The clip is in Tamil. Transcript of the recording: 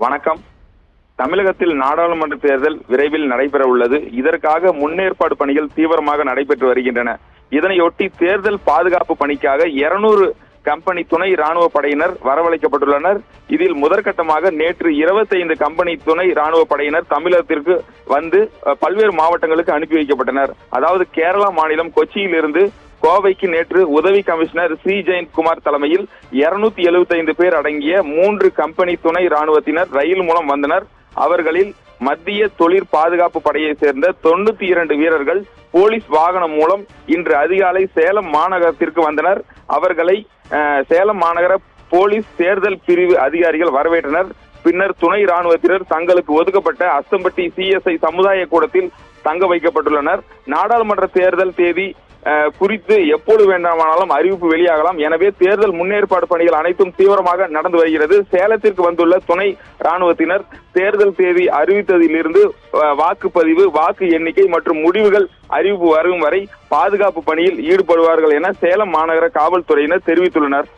வணக்கம். தமிழகத்தில் நாடாளுமன்ற தேர்தல் விரைவில் நடைபெற உள்ளது. இதற்காக முன்னேற்பாடு பணிகள் தீவிரமாக நடைபெற்று வருகின்றன. இதனையொட்டி தேர்தல் பாதுகாப்பு பணிக்காக 200 கம்பெனி துணை ராணுவ படையினர் வரவழைக்கப்பட்டுள்ளனர். இதில் முதற்கட்டமாக நேற்று 25 கம்பெனி துணை ராணுவ படையினர் தமிழகத்திற்கு வந்து பல்வேறு மாவட்டங்களுக்கு அனுப்பி வைக்கப்பட்டனர். அதாவது கேரளா மாநிலம் கொச்சியில் இருந்து கோவைக்கு நேற்று உதவி கமிஷனர் சி ஜெயந்த்குமார் தலைமையில் 275 பேர் அடங்கிய 3 கம்பெனி துணை ராணுவத்தினர் ரயில் மூலம் வந்தனர். அவர்களில் மத்திய தொழிற் பாதுகாப்பு படையை சேர்ந்த 92 வீரர்கள் போலீஸ் வாகனம் மூலம் இன்று அதிகாலை சேலம் மாநகரத்திற்கு வந்தனர். அவர்களை சேலம் மாநகர போலீஸ் தேர்தல் பிரிவு அதிகாரிகள் வரவேற்றனர். பின்னர் துணை ராணுவத்தினர் தங்களுக்கு ஒதுக்கப்பட்ட அஸ்தம்பட்டி சிஎஸ்ஐ சமுதாய கூடத்தில் தங்க வைக்கப்பட்டுள்ளனர். நாடாளுமன்ற தேர்தல் தேதி குறித்து எப்போது வேண்டாமானாலும் அறிவிப்பு வெளியாகலாம். எனவே தேர்தல் முன்னேற்பாடு பணிகள் அனைத்தும் தீவிரமாக நடந்து வருகிறது. சேலத்திற்கு வந்துள்ள துணை ராணுவத்தினர் தேர்தல் தேதி அறிவித்ததிலிருந்து வாக்குப்பதிவு, வாக்கு எண்ணிக்கை மற்றும் முடிவுகள் அறிவிப்பு வரும் வரை பாதுகாப்பு பணியில் ஈடுபடுவார்கள் என சேலம் மாநகர காவல்துறையினர் தெரிவித்துள்ளனர்.